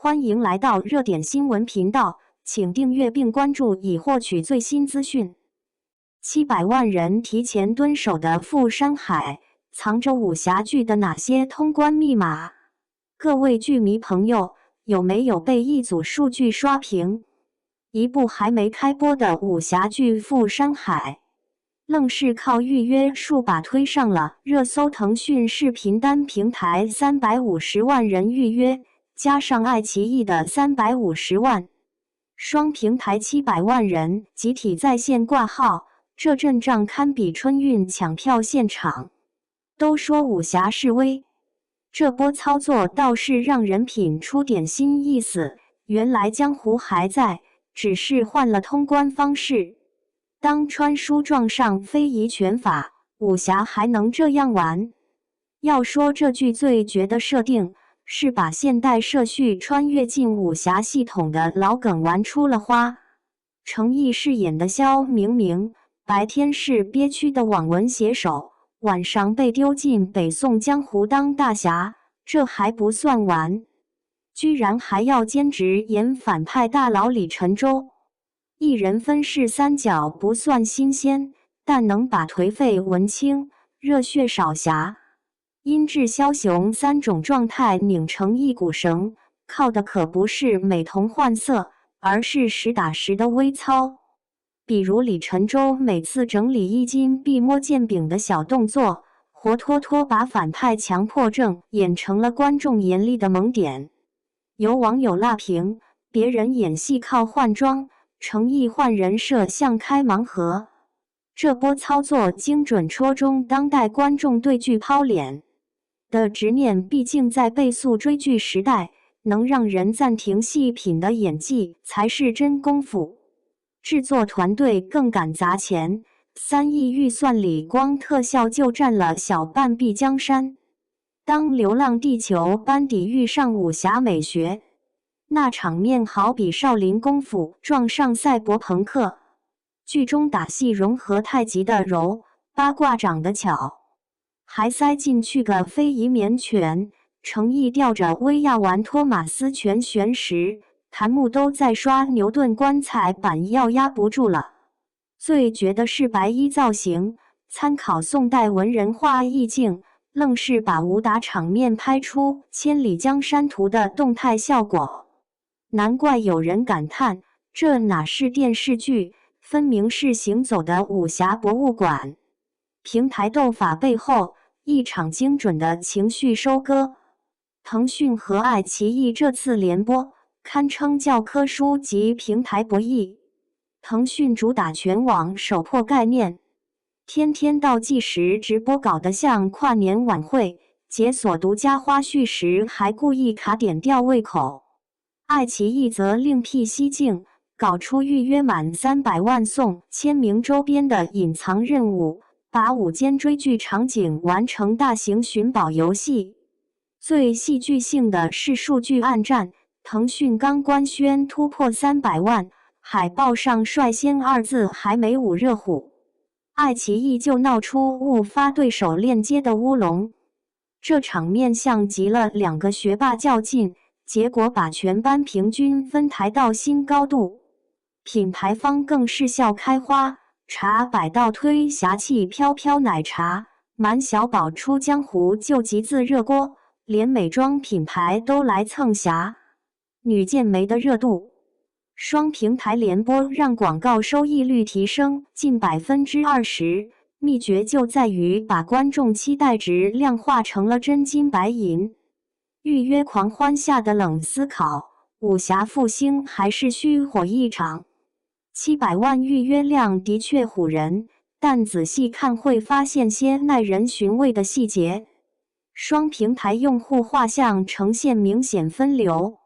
欢迎来到热点新闻频道，请订阅并关注以获取最新资讯。700万人提前蹲守的富山海，藏着武侠剧的哪些通关密码？各位剧迷朋友，有没有被一组数据刷屏？一部还没开播的武侠剧《富山海》，愣是靠预约数把推上了热搜。腾讯视频单平台350万人预约，加上爱奇艺的350万，双平台700万人集体在线挂号，这阵仗堪比春运抢票现场。都说武侠示威，这波操作倒是让人品出点新意思，原来江湖还在，只是换了通关方式。当穿书撞上非遗拳法，武侠还能这样玩？要说这剧最绝的设定，是把现代社畜穿越进武侠系统的老梗玩出了花。程毅饰演的萧明明，白天是憋屈的网文写手，晚上被丢进北宋江湖当大侠，这还不算完，居然还要兼职演反派大佬李晨舟。一人分饰三角不算新鲜，但能把颓废文青、热血少侠、阴鸷枭雄三种状态拧成一股绳，靠的可不是美瞳换色，而是实打实的微操。比如李晨舟每次整理衣襟必摸剑柄的小动作，活脱脱把反派强迫症演成了观众眼里的萌点。有网友辣评，别人演戏靠换装，程毅换人设像开盲盒。这波操作精准戳中当代观众对剧抛脸的执念，毕竟在倍速追剧时代，能让人暂停细品的演技才是真功夫。制作团队更敢砸钱，3亿预算里光特效就占了小半壁江山。当《流浪地球》班底遇上武侠美学，那场面好比少林功夫撞上赛博朋克。剧中打戏融合太极的柔，八卦掌的巧，还塞进去个非遗绵拳。程毅吊着威亚玩托马斯拳旋时，弹幕都在刷牛顿棺材板要压不住了。最绝的是白衣造型，参考宋代文人画意境，愣是把武打场面拍出千里江山图的动态效果。难怪有人感叹，这哪是电视剧，分明是行走的武侠博物馆。平台斗法背后，一场精准的情绪收割。腾讯和爱奇艺这次联播，堪称教科书级平台博弈。腾讯主打全网首破概念，天天倒计时直播搞得像跨年晚会，解锁独家花絮时还故意卡点吊胃口。爱奇艺则另辟蹊径，搞出预约满300万送签名周边的隐藏任务，把午间追剧场景完成大型寻宝游戏。最戏剧性的是数据暗战，腾讯刚官宣突破300万，海报上率先2字还没捂热乎，爱奇艺就闹出误发对手链接的乌龙。这场面像极了2个学霸较劲，结果把全班平均分抬到新高度。品牌方更是笑开花，茶百道推侠气飘飘奶茶，满小宝出江湖救急自热锅，连美妆品牌都来蹭侠。女剑梅的热度，双平台联播让广告收益率提升近20%，秘诀就在于把观众期待值量化成了真金白银。预约狂欢下的冷思考，武侠复兴还是虚火一场？700万预约量的确唬人，但仔细看会发现些耐人寻味的细节。双平台用户画像呈现明显分流，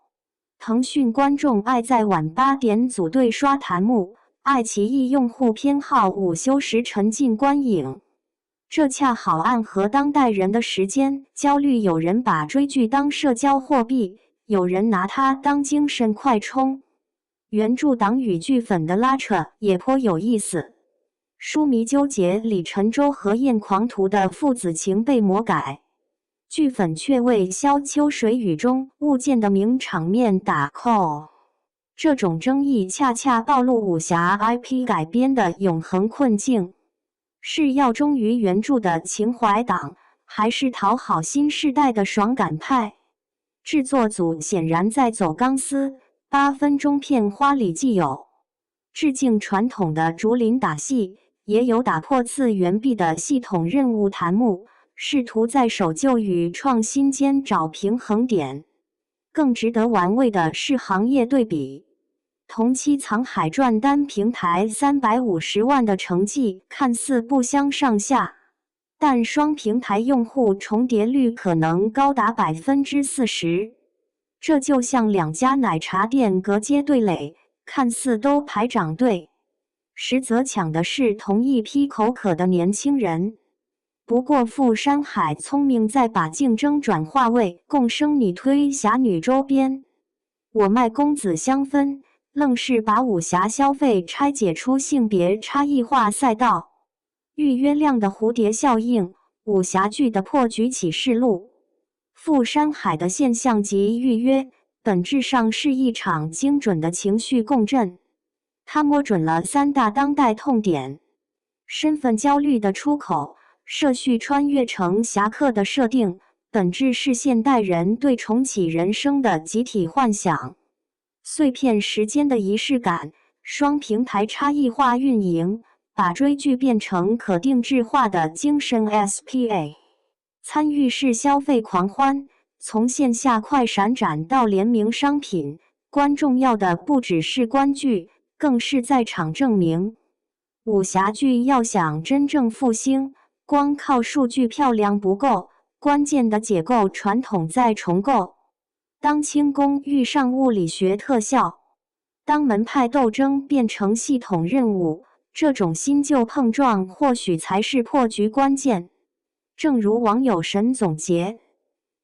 腾讯观众爱在晚8点组队刷弹幕，爱奇艺用户偏好午休时沉浸观影。这恰好暗合当代人的时间焦虑，有人把追剧当社交货币，有人拿它当精神快充。原著党与剧粉的拉扯也颇有意思，书迷纠结李晨舟和燕狂徒的父子情被魔改，剧粉却为萧秋水雨中物件的名场面打 call。这种争议恰恰暴露武侠 IP 改编的永恒困境：是要忠于原著的情怀党，还是讨好新世代的爽感派？制作组显然在走钢丝，8分钟片花里既有致敬传统的竹林打戏，也有打破次元壁的系统任务弹幕，试图在守旧与创新间找平衡点。更值得玩味的是行业对比，同期《藏海传》单平台350万的成绩看似不相上下，但双平台用户重叠率可能高达40%。这就像两家奶茶店隔街对垒，看似都排长队，实则抢的是同一批口渴的年轻人。不过富山海聪明在把竞争转化为共生，你推侠女周边，我卖公子香氛，愣是把武侠消费拆解出性别差异化赛道。预约量的蝴蝶效应，武侠剧的破局启示录。富山海的现象级预约，本质上是一场精准的情绪共振。它摸准了3大当代痛点：身份焦虑的出口，社畜穿越成侠客的设定，本质是现代人对重启人生的集体幻想；碎片时间的仪式感，双平台差异化运营，把追剧变成可定制化的精神 SPA。参与式消费狂欢，从线下快闪展到联名商品，观众要的不只是观剧，更是在场证明。武侠剧要想真正复兴，光靠数据漂亮不够，关键的解构传统再重构。当轻功遇上物理学特效，当门派斗争变成系统任务，这种新旧碰撞或许才是破局关键。正如网友神总结，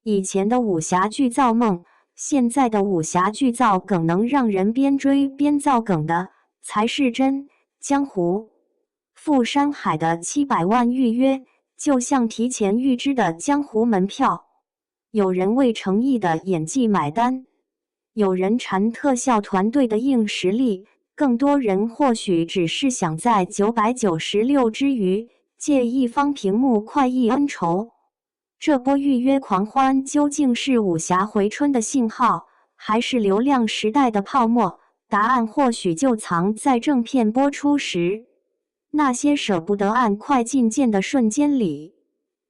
以前的武侠剧造梦，现在的武侠剧造梗，能让人边追边造梗的才是真江湖。富山海的700万预约，就像提前预支的江湖门票。有人为诚意的演技买单，有人馋特效团队的硬实力，更多人或许只是想在996之余借一方屏幕快意恩仇。这波预约狂欢究竟是武侠回春的信号，还是流量时代的泡沫？答案或许就藏在正片播出时，那些舍不得按快进键的瞬间里。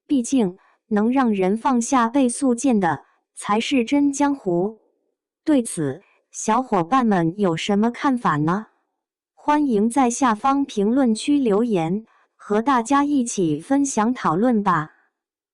毕竟，能让人放下倍速键的，才是真江湖。对此，小伙伴们有什么看法呢？欢迎在下方评论区留言，和大家一起分享讨论吧。